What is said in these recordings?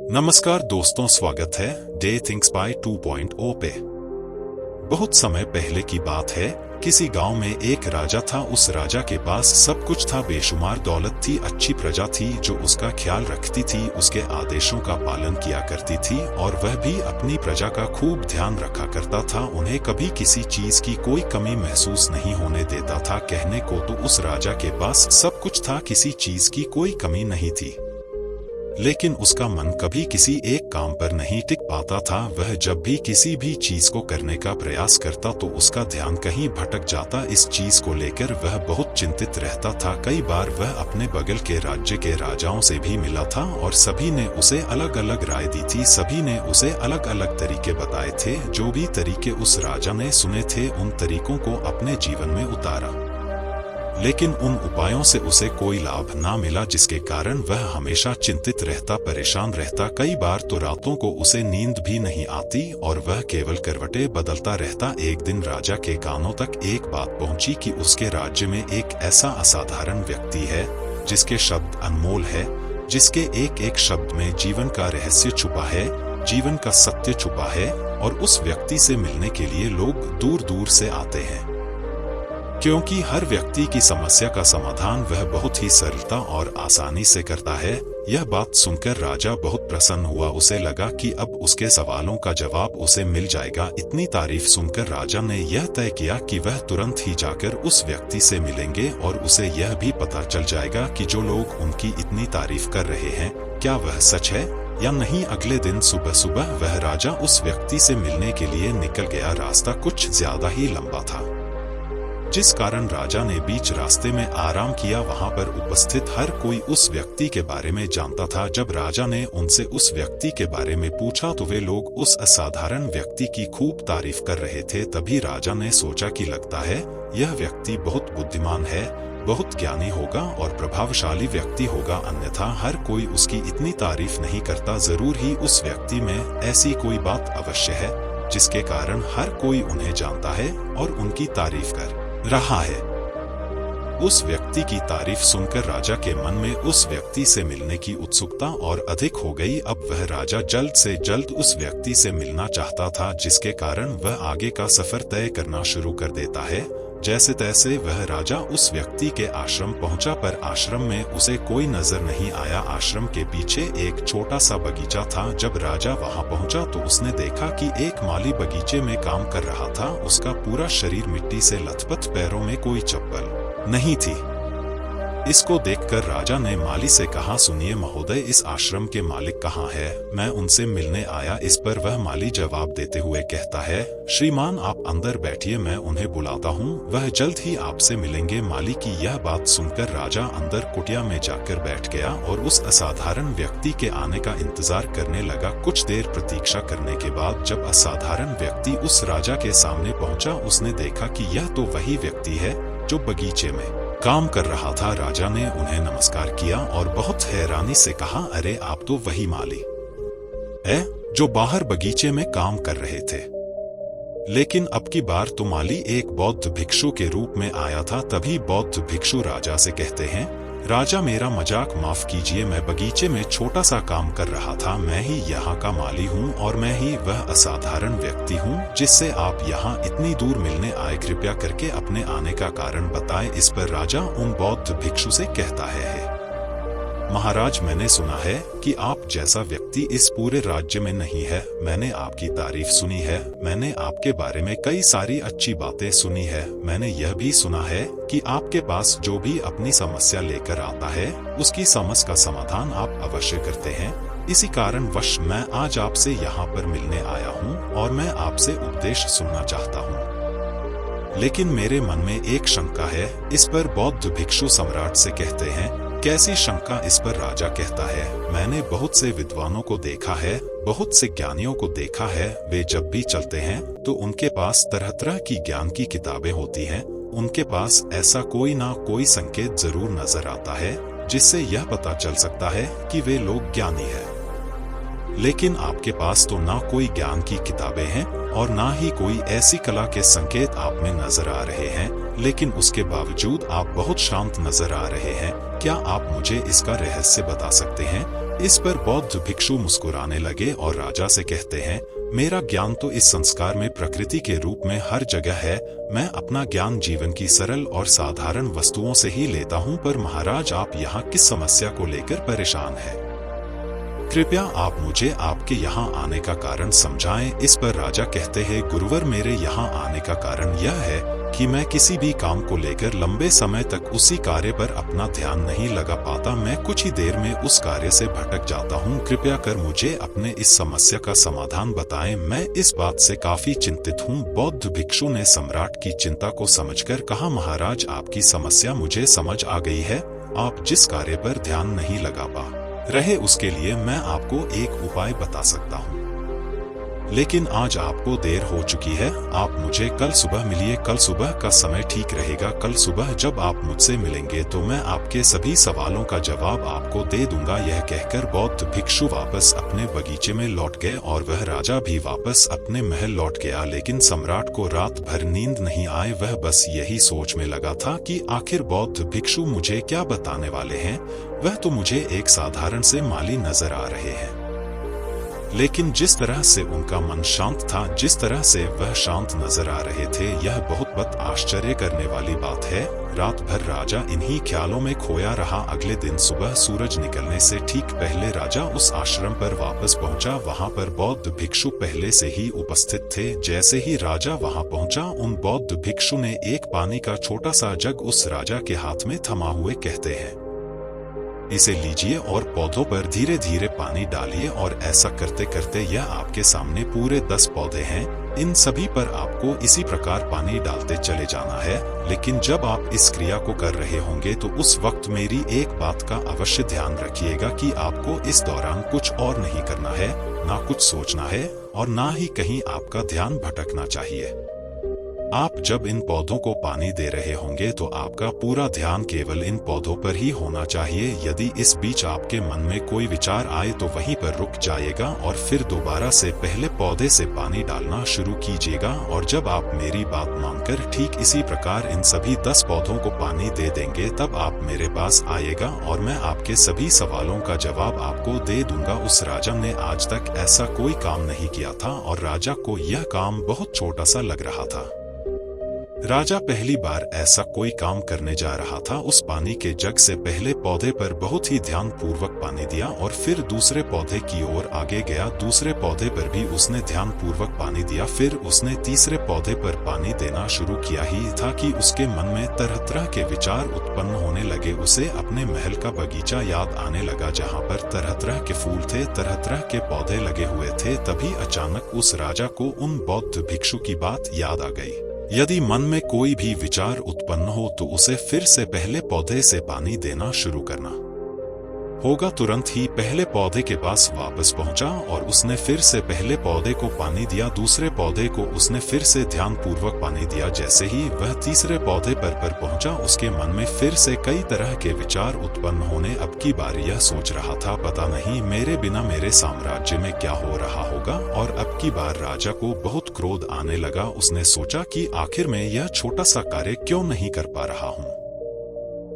नमस्कार दोस्तों, स्वागत है डे थिंग्स बाय 2.0 पे। बहुत समय पहले की बात है। किसी गांव में एक राजा था। उस राजा के पास सब कुछ था, बेशुमार दौलत थी, अच्छी प्रजा थी जो उसका ख्याल रखती थी, उसके आदेशों का पालन किया करती थी और वह भी अपनी प्रजा का खूब ध्यान रखा करता था। उन्हें कभी किसी चीज की कोई कमी महसूस नहीं होने देता था। कहने को तो उस राजा के पास सब कुछ था, किसी चीज की कोई कमी नहीं थी, लेकिन उसका मन कभी किसी एक काम पर नहीं टिक पाता था। वह जब भी किसी भी चीज को करने का प्रयास करता तो उसका ध्यान कहीं भटक जाता। इस चीज को लेकर वह बहुत चिंतित रहता था। कई बार वह अपने बगल के राज्य के राजाओं से भी मिला था और सभी ने उसे अलग अलग राय दी थी। सभी ने उसे अलग अलग तरीके बताए थे। जो भी तरीके उस राजा ने सुने थे, उन तरीकों को अपने जीवन में उतारा, लेकिन उन उपायों से उसे कोई लाभ ना मिला, जिसके कारण वह हमेशा चिंतित रहता, परेशान रहता। कई बार तो रातों को उसे नींद भी नहीं आती और वह केवल करवटें बदलता रहता। एक दिन राजा के कानों तक एक बात पहुंची कि उसके राज्य में एक ऐसा असाधारण व्यक्ति है जिसके शब्द अनमोल है, जिसके एक एक शब्द में जीवन का रहस्य छुपा है, जीवन का सत्य छुपा है, और उस व्यक्ति से मिलने के लिए लोग दूर दूर से आते हैं, क्योंकि हर व्यक्ति की समस्या का समाधान वह बहुत ही सरलता और आसानी से करता है। यह बात सुनकर राजा बहुत प्रसन्न हुआ। उसे लगा कि अब उसके सवालों का जवाब उसे मिल जाएगा। इतनी तारीफ सुनकर राजा ने यह तय किया कि वह तुरंत ही जाकर उस व्यक्ति से मिलेंगे और उसे यह भी पता चल जाएगा कि जो लोग उनकी इतनी तारीफ कर रहे हैं, क्या वह सच है या नहीं। अगले दिन सुबह सुबह वह राजा उस व्यक्ति से मिलने के लिए निकल गया। रास्ता कुछ ज्यादा ही लंबा था, जिस कारण राजा ने बीच रास्ते में आराम किया। वहां पर उपस्थित हर कोई उस व्यक्ति के बारे में जानता था। जब राजा ने उनसे उस व्यक्ति के बारे में पूछा तो वे लोग उस असाधारण व्यक्ति की खूब तारीफ कर रहे थे। तभी राजा ने सोचा कि लगता है यह व्यक्ति बहुत बुद्धिमान है, बहुत ज्ञानी होगा और प्रभावशाली व्यक्ति होगा, अन्यथा हर कोई उसकी इतनी तारीफ नहीं करता। जरूर ही उस व्यक्ति में ऐसी कोई बात अवश्य है जिसके कारण हर कोई उन्हें जानता है और उनकी तारीफ कर रहा है। उस व्यक्ति की तारीफ सुनकर राजा के मन में उस व्यक्ति से मिलने की उत्सुकता और अधिक हो गई। अब वह राजा जल्द से जल्द उस व्यक्ति से मिलना चाहता था, जिसके कारण वह आगे का सफर तय करना शुरू कर देता है। जैसे तैसे वह राजा उस व्यक्ति के आश्रम पहुंचा, पर आश्रम में उसे कोई नजर नहीं आया। आश्रम के पीछे एक छोटा सा बगीचा था। जब राजा वहां पहुंचा तो उसने देखा कि एक माली बगीचे में काम कर रहा था। उसका पूरा शरीर मिट्टी से लथपथ, पैरों में कोई चप्पल नहीं थी। इसको देखकर राजा ने माली से कहा, सुनिए महोदय, इस आश्रम के मालिक कहाँ है? मैं उनसे मिलने आया। इस पर वह माली जवाब देते हुए कहता है, श्रीमान आप अंदर बैठिए, मैं उन्हें बुलाता हूँ, वह जल्द ही आपसे मिलेंगे। माली की यह बात सुनकर राजा अंदर कुटिया में जाकर बैठ गया और उस असाधारण व्यक्ति के आने का इंतजार करने लगा। कुछ देर प्रतीक्षा करने के बाद जब असाधारण व्यक्ति उस राजा के सामने पहुंचा, उसने देखा कि यह तो वही व्यक्ति है जो बगीचे में काम कर रहा था। राजा ने उन्हें नमस्कार किया और बहुत हैरानी से कहा, अरे आप तो वही माली है जो बाहर बगीचे में काम कर रहे थे। लेकिन अब की बार तो माली एक बौद्ध भिक्षु के रूप में आया था। तभी बौद्ध भिक्षु राजा से कहते हैं, राजा मेरा मजाक माफ कीजिए, मैं बगीचे में छोटा सा काम कर रहा था। मैं ही यहाँ का माली हूँ और मैं ही वह असाधारण व्यक्ति हूँ जिससे आप यहाँ इतनी दूर मिलने आए। कृपया करके अपने आने का कारण बताएं। इस पर राजा उन बौद्ध भिक्षु से कहता है, महाराज मैंने सुना है कि आप जैसा व्यक्ति इस पूरे राज्य में नहीं है। मैंने आपकी तारीफ सुनी है, मैंने आपके बारे में कई सारी अच्छी बातें सुनी है। मैंने यह भी सुना है कि आपके पास जो भी अपनी समस्या लेकर आता है उसकी समस्या का समाधान आप अवश्य करते हैं। इसी कारणवश मैं आज आपसे यहाँ पर मिलने आया हूँ और मैं आपसे उपदेश सुनना चाहता हूँ। लेकिन मेरे मन में एक शंका है। इस पर बौद्ध भिक्षु सम्राट से कहते हैं, कैसी शंका? इस पर राजा कहता है, मैंने बहुत से विद्वानों को देखा है, बहुत से ज्ञानियों को देखा है। वे जब भी चलते हैं तो उनके पास तरह तरह की ज्ञान की किताबें होती हैं। उनके पास ऐसा कोई ना कोई संकेत जरूर नजर आता है जिससे यह पता चल सकता है कि वे लोग ज्ञानी हैं। लेकिन आपके पास तो ना कोई ज्ञान की किताबें हैं और ना ही कोई ऐसी कला के संकेत आप में नजर आ रहे हैं, लेकिन उसके बावजूद आप बहुत शांत नजर आ रहे हैं। क्या आप मुझे इसका रहस्य बता सकते हैं? इस पर बौद्ध भिक्षु मुस्कुराने लगे और राजा से कहते हैं, मेरा ज्ञान तो इस संस्कार में प्रकृति के रूप में हर जगह है। मैं अपना ज्ञान जीवन की सरल और साधारण वस्तुओं से ही लेता हूँ, पर महाराज आप यहाँ किस समस्या को लेकर परेशान हैं? कृपया आप मुझे आपके यहाँ आने का कारण समझाएं। इस पर राजा कहते हैं, गुरुवर मेरे यहाँ आने का कारण यह है कि मैं किसी भी काम को लेकर लंबे समय तक उसी कार्य पर अपना ध्यान नहीं लगा पाता। मैं कुछ ही देर में उस कार्य से भटक जाता हूँ। कृपया कर मुझे अपने इस समस्या का समाधान बताएं। मैं इस बात से काफी चिंतित हूँ। बौद्ध भिक्षु ने सम्राट की चिंता को समझकर कहा, महाराज आपकी समस्या मुझे समझ आ गई है। आप जिस कार्य पर ध्यान नहीं लगा पा रहे उसके लिए मैं आपको एक उपाय बता सकता हूँ, लेकिन आज आपको देर हो चुकी है। आप मुझे कल सुबह मिलिए। कल सुबह का समय ठीक रहेगा। कल सुबह जब आप मुझसे मिलेंगे तो मैं आपके सभी सवालों का जवाब आपको दे दूंगा। यह कहकर बौद्ध भिक्षु वापस अपने बगीचे में लौट गए और वह राजा भी वापस अपने महल लौट गया। लेकिन सम्राट को रात भर नींद नहीं आए। वह बस यही सोच में लगा था कि आखिर बौद्ध भिक्षु मुझे क्या बताने वाले हैं। वह तो मुझे एक साधारण से माली नजर आ रहे हैं, लेकिन जिस तरह से उनका मन शांत था, जिस तरह से वह शांत नजर आ रहे थे, यह बहुत आश्चर्य करने वाली बात है। रात भर राजा इन्हीं ख्यालों में खोया रहा। अगले दिन सुबह सूरज निकलने से ठीक पहले राजा उस आश्रम पर वापस पहुंचा। वहां पर बौद्ध भिक्षु पहले से ही उपस्थित थे। जैसे ही राजा वहां पहुंचा, उन बौद्ध भिक्षु ने एक पानी का छोटा सा जग उस राजा के हाथ में थमा हुए कहते हैं, इसे लीजिए और पौधों पर धीरे धीरे पानी डालिए। और ऐसा करते करते यह आपके सामने पूरे 10 पौधे हैं। इन सभी पर आपको इसी प्रकार पानी डालते चले जाना है। लेकिन जब आप इस क्रिया को कर रहे होंगे तो उस वक्त मेरी एक बात का अवश्य ध्यान रखिएगा कि आपको इस दौरान कुछ और नहीं करना है, ना कुछ सोचना है और ना ही कहीं आपका ध्यान भटकना चाहिए। आप जब इन पौधों को पानी दे रहे होंगे तो आपका पूरा ध्यान केवल इन पौधों पर ही होना चाहिए। यदि इस बीच आपके मन में कोई विचार आए तो वहीं पर रुक जाइएगा और फिर दोबारा से पहले पौधे से पानी डालना शुरू कीजिएगा। और जब आप मेरी बात मानकर ठीक इसी प्रकार इन सभी 10 पौधों को पानी दे देंगे, तब आप मेरे पास आइएगा और मैं आपके सभी सवालों का जवाब आपको दे दूंगा। उस राजा ने आज तक ऐसा कोई काम नहीं किया था और राजा को यह काम बहुत छोटा सा लग रहा था। राजा पहली बार ऐसा कोई काम करने जा रहा था। उस पानी के जग से पहले पौधे पर बहुत ही ध्यान पूर्वक पानी दिया और फिर दूसरे पौधे की ओर आगे गया। दूसरे पौधे पर भी उसने ध्यान पूर्वक पानी दिया। फिर उसने तीसरे पौधे पर पानी देना शुरू किया ही था कि उसके मन में तरह तरह के विचार उत्पन्न होने लगे। उसे अपने महल का बगीचा याद आने लगा, जहाँ पर तरह तरह के फूल थे, तरह तरह के पौधे लगे हुए थे। तभी अचानक उस राजा को उन बौद्ध भिक्षु की बात याद आ गई। यदि मन में कोई भी विचार उत्पन्न हो तो उसे फिर से पहले पौधे से पानी देना शुरू करना होगा। तुरंत ही पहले पौधे के पास वापस पहुंचा और उसने फिर से पहले पौधे को पानी दिया। दूसरे पौधे को उसने फिर से ध्यान पूर्वक पानी दिया। जैसे ही वह तीसरे पौधे पर पहुंचा, उसके मन में फिर से कई तरह के विचार उत्पन्न होने। अब की बार यह सोच रहा था, पता नहीं मेरे बिना मेरे साम्राज्य में क्या हो रहा होगा। और अब की बार राजा को बहुत क्रोध आने लगा। उसने सोचा कि आखिर मैं यह छोटा सा कार्य क्यों नहीं कर पा रहा हूँ।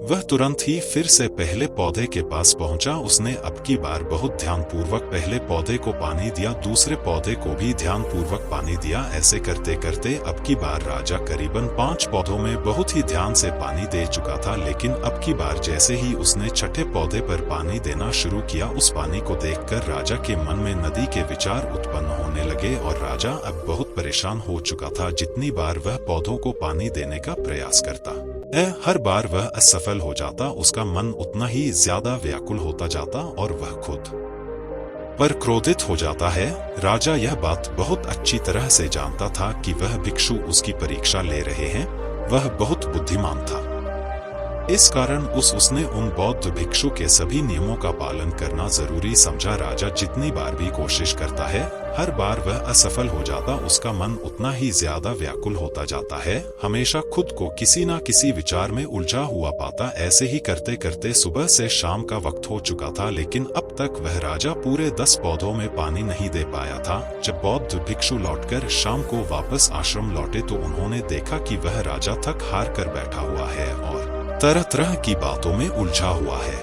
वह तुरंत ही फिर से पहले पौधे के पास पहुंचा। उसने अब की बार बहुत ध्यान पूर्वक पहले पौधे को पानी दिया, दूसरे पौधे को भी ध्यान पूर्वक पानी दिया। ऐसे करते करते अब की बार राजा करीबन 5 पौधों में बहुत ही ध्यान से पानी दे चुका था। लेकिन अब की बार जैसे ही उसने छठे पौधे पर पानी देना शुरू किया, उस पानी को देखकर राजा के मन में नदी के विचार उत्पन्न होने लगे और राजा अब बहुत परेशान हो चुका था। जितनी बार वह पौधों को पानी देने का प्रयास करता, हर बार वह असफल हो जाता। उसका मन उतना ही ज्यादा व्याकुल होता जाता और वह खुद पर क्रोधित हो जाता है। राजा यह बात बहुत अच्छी तरह से जानता था कि वह भिक्षु उसकी परीक्षा ले रहे हैं। वह बहुत बुद्धिमान था, इस कारण उसने उन बौद्ध भिक्षु के सभी नियमों का पालन करना जरूरी समझा। राजा जितनी बार भी कोशिश करता है, हर बार वह असफल हो जाता। उसका मन उतना ही ज्यादा व्याकुल होता जाता है, हमेशा खुद को किसी न किसी विचार में उलझा हुआ पाता। ऐसे ही करते करते सुबह से शाम का वक्त हो चुका था, लेकिन अब तक वह राजा पूरे 10 पौधों में पानी नहीं दे पाया था। जब बौद्ध भिक्षु लौटकर शाम को वापस आश्रम लौटे तो उन्होंने देखा कि वह राजा थक हार कर बैठा हुआ है और तरह तरह की बातों में उलझा हुआ है।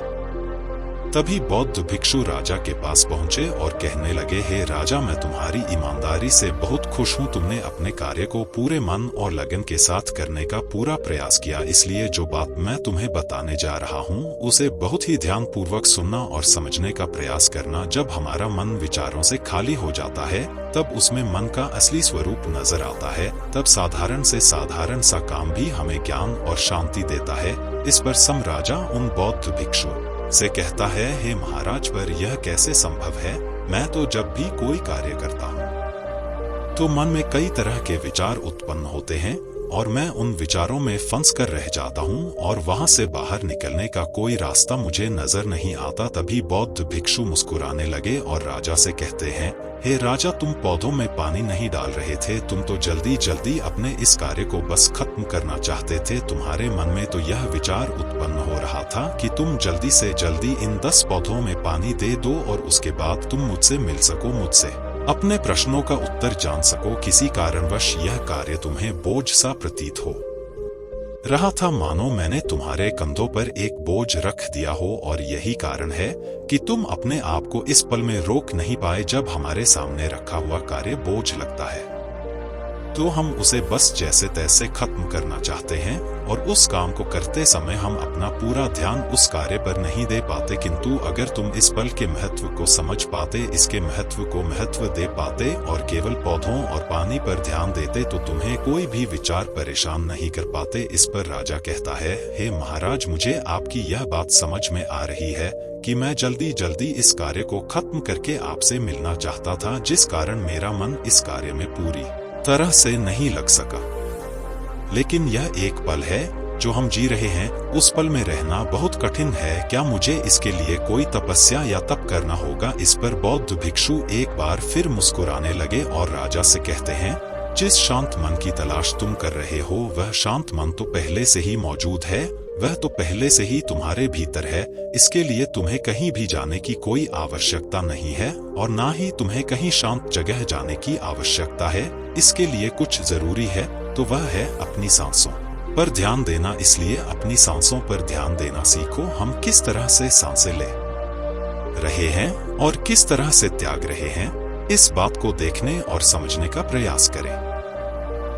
तभी बौद्ध भिक्षु राजा के पास पहुंचे और कहने लगे, हे राजा, मैं तुम्हारी ईमानदारी से बहुत खुश हूं। तुमने अपने कार्य को पूरे मन और लगन के साथ करने का पूरा प्रयास किया, इसलिए जो बात मैं तुम्हें बताने जा रहा हूं उसे बहुत ही ध्यानपूर्वक सुनना और समझने का प्रयास करना। जब हमारा मन विचारों से खाली हो जाता है तब उसमें मन का असली स्वरूप नजर आता है। तब साधारण से साधारण सा काम भी हमें ज्ञान और शांति देता है। इस पर सम राजा उन बौद्ध भिक्षु से कहता है, हे महाराज, पर यह कैसे संभव है? मैं तो जब भी कोई कार्य करता हूँ तो मन में कई तरह के विचार उत्पन्न होते हैं और मैं उन विचारों में फंस कर रह जाता हूँ और वहां से बाहर निकलने का कोई रास्ता मुझे नजर नहीं आता। तभी बौद्ध भिक्षु मुस्कुराने लगे और राजा से कहते हैं, हे राजा, तुम पौधों में पानी नहीं डाल रहे थे, तुम तो जल्दी जल्दी अपने इस कार्य को बस खत्म करना चाहते थे। तुम्हारे मन में तो यह विचार उत्पन्न हो रहा था कि तुम जल्दी से जल्दी इन 10 पौधों में पानी दे दो और उसके बाद तुम मुझसे मिल सको, मुझसे अपने प्रश्नों का उत्तर जान सको। किसी कारणवश यह कार्य तुम्हें बोझ सा प्रतीत हो रहा था, मानो मैंने तुम्हारे कंधों पर एक बोझ रख दिया हो, और यही कारण है कि तुम अपने आप को इस पल में रोक नहीं पाए। जब हमारे सामने रखा हुआ कार्य बोझ लगता है तो हम उसे बस जैसे तैसे खत्म करना चाहते हैं और उस काम को करते समय हम अपना पूरा ध्यान उस कार्य पर नहीं दे पाते। किंतु अगर तुम इस पल के महत्व को समझ पाते, इसके महत्व को महत्व दे पाते और केवल पौधों और पानी पर ध्यान देते तो तुम्हें कोई भी विचार परेशान नहीं कर पाते। इस पर राजा कहता है, हे महाराज, मुझे आपकी यह बात समझ में आ रही है कि मैं जल्दी जल्दी इस कार्य को खत्म करके आपसे मिलना चाहता था, जिस कारण मेरा मन इस कार्य में पूरी तरह से नहीं लग सका। लेकिन यह एक पल है जो हम जी रहे हैं, उस पल में रहना बहुत कठिन है। क्या मुझे इसके लिए कोई तपस्या या तप करना होगा? इस पर बौद्ध भिक्षु एक बार फिर मुस्कुराने लगे और राजा से कहते हैं, जिस शांत मन की तलाश तुम कर रहे हो वह शांत मन तो पहले से ही मौजूद है, वह तो पहले से ही तुम्हारे भीतर है। इसके लिए तुम्हें कहीं भी जाने की कोई आवश्यकता नहीं है और ना ही तुम्हें कहीं शांत जगह जाने की आवश्यकता है। इसके लिए कुछ जरूरी है तो वह है अपनी सांसों पर ध्यान देना। इसलिए अपनी सांसों पर ध्यान देना सीखो। हम किस तरह से सांसें ले रहे हैं और किस तरह से त्याग रहे हैं, इस बात को देखने और समझने का प्रयास करें।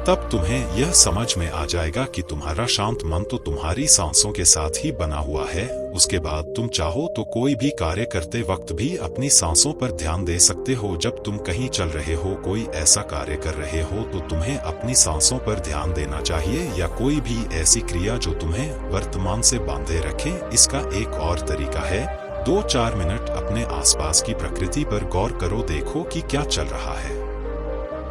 तब तुम्हें यह समझ में आ जाएगा कि तुम्हारा शांत मन तो तुम्हारी सांसों के साथ ही बना हुआ है। उसके बाद तुम चाहो तो कोई भी कार्य करते वक्त भी अपनी सांसों पर ध्यान दे सकते हो। जब तुम कहीं चल रहे हो, कोई ऐसा कार्य कर रहे हो तो तुम्हें अपनी सांसों पर ध्यान देना चाहिए, या कोई भी ऐसी क्रिया जो तुम्हें वर्तमान से बांधे रखे। इसका एक और तरीका है, 2-4 मिनट अपने आसपास की प्रकृति पर गौर करो, देखो कि क्या चल रहा है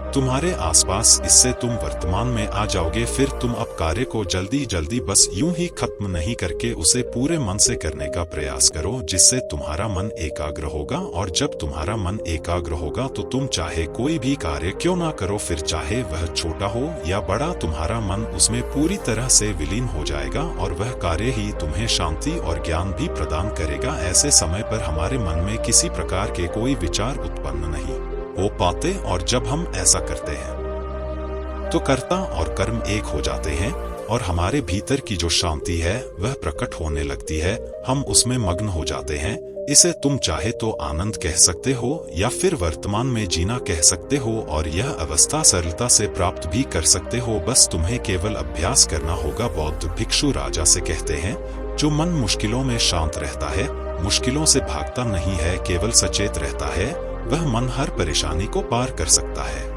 तुम्हारे आसपास। इससे तुम वर्तमान में आ जाओगे। फिर तुम अब कार्य को जल्दी जल्दी बस यूं ही खत्म नहीं करके उसे पूरे मन से करने का प्रयास करो, जिससे तुम्हारा मन एकाग्र होगा। और जब तुम्हारा मन एकाग्र होगा तो तुम चाहे कोई भी कार्य क्यों ना करो, फिर चाहे वह छोटा हो या बड़ा, तुम्हारा मन उसमें पूरी तरह से विलीन हो जाएगा और वह कार्य ही तुम्हें शांति और ज्ञान भी प्रदान करेगा। ऐसे समय पर हमारे मन में किसी प्रकार के कोई विचार उत्पन्न नहीं हो पाते, और जब हम ऐसा करते हैं तो कर्ता और कर्म एक हो जाते हैं और हमारे भीतर की जो शांति है वह प्रकट होने लगती है। हम उसमें मग्न हो जाते हैं। इसे तुम चाहे तो आनंद कह सकते हो या फिर वर्तमान में जीना कह सकते हो, और यह अवस्था सरलता से प्राप्त भी कर सकते हो। बस तुम्हें केवल अभ्यास करना होगा। बौद्ध भिक्षु राजा से कहते हैं, जो मन मुश्किलों में शांत रहता है, मुश्किलों से भागता नहीं है, केवल सचेत रहता है, वह मन हर परेशानी को पार कर सकता है,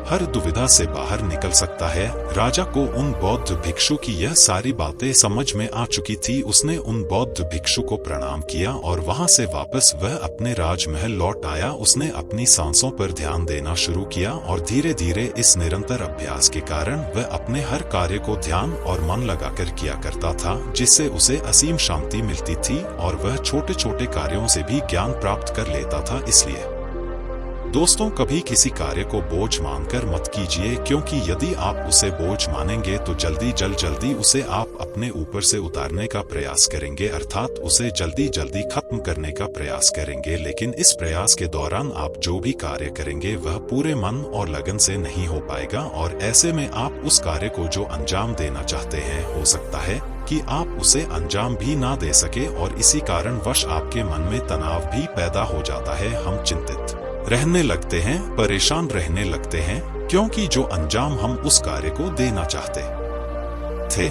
हर दुविधा से बाहर निकल सकता है। राजा को उन बौद्ध भिक्षु की यह सारी बातें समझ में आ चुकी थी। उसने उन बौद्ध भिक्षु को प्रणाम किया और वहां से वापस वह अपने राजमहल लौट आया। उसने अपनी सांसों पर ध्यान देना शुरू किया और धीरे धीरे इस निरंतर अभ्यास के कारण वह अपने हर कार्य को ध्यान और मन लगाकर किया करता था, जिससे उसे असीम शांति मिलती थी और वह छोटे छोटे कार्यों से भी ज्ञान प्राप्त कर लेता था। इसलिए दोस्तों, कभी किसी कार्य को बोझ मानकर मत कीजिए, क्योंकि यदि आप उसे बोझ मानेंगे तो जल्दी उसे आप अपने ऊपर से उतारने का प्रयास करेंगे, अर्थात उसे जल्दी खत्म करने का प्रयास करेंगे। लेकिन इस प्रयास के दौरान आप जो भी कार्य करेंगे वह पूरे मन और लगन से नहीं हो पाएगा, और ऐसे में आप उस कार्य को जो अंजाम देना चाहते हैं, हो सकता है कि आप उसे अंजाम भी ना दे सके और इसी कारणवश आपके मन में तनाव भी पैदा हो जाता है। हम चिंतित रहने लगते हैं, परेशान रहने लगते हैं, क्योंकि जो अंजाम हम उस कार्य को देना चाहते थे,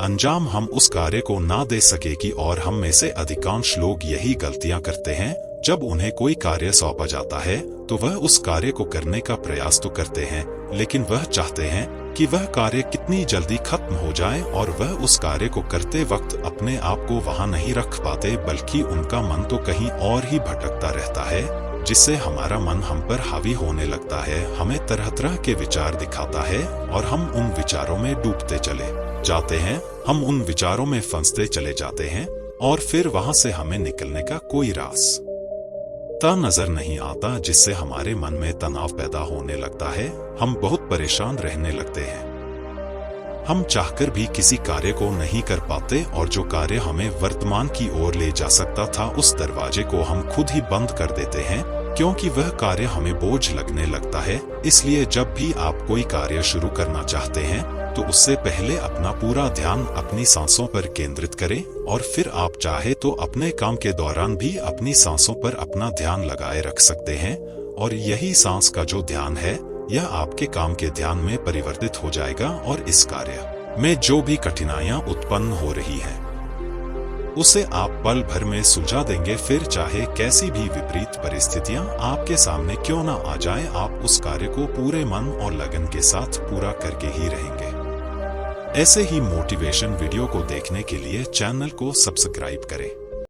अंजाम हम उस कार्य को ना दे सके कि और हम में से अधिकांश लोग यही गलतियां करते हैं। जब उन्हें कोई कार्य सौंपा जाता है तो वह उस कार्य को करने का प्रयास तो करते हैं, लेकिन वह चाहते हैं कि वह कार्य कितनी जल्दी खत्म हो जाए और वह उस कार्य को करते वक्त अपने आप को वहां नहीं रख पाते, बल्कि उनका मन तो कहीं और ही भटकता रहता है, जिससे हमारा मन हम पर हावी होने लगता है, हमें तरह तरह के विचार दिखाता है और हम उन विचारों में डूबते चले जाते हैं। हम उन विचारों में फंसते चले जाते हैं और फिर वहां से हमें निकलने का कोई रास्ता नजर नहीं आता, जिससे हमारे मन में तनाव पैदा होने लगता है। हम बहुत परेशान रहने लगते हैं। हम चाहकर भी किसी कार्य को नहीं कर पाते और जो कार्य हमें वर्तमान की ओर ले जा सकता था, उस दरवाजे को हम खुद ही बंद कर देते हैं, क्योंकि वह कार्य हमें बोझ लगने लगता है। इसलिए जब भी आप कोई कार्य शुरू करना चाहते हैं तो उससे पहले अपना पूरा ध्यान अपनी सांसों पर केंद्रित करें और फिर आप चाहे तो अपने काम के दौरान भी अपनी सांसों पर अपना ध्यान लगाए रख सकते हैं और यही सांस का जो ध्यान है यह आपके काम के ध्यान में परिवर्तित हो जाएगा और इस कार्य में जो भी कठिनाइयां उत्पन्न हो रही हैं उसे आप पल भर में सुलझा देंगे। फिर चाहे कैसी भी विपरीत परिस्थितियां आपके सामने क्यों ना आ जाए, आप उस कार्य को पूरे मन और लगन के साथ पूरा करके ही रहेंगे। ऐसे ही मोटिवेशन वीडियो को देखने के लिए चैनल को सब्सक्राइब करें।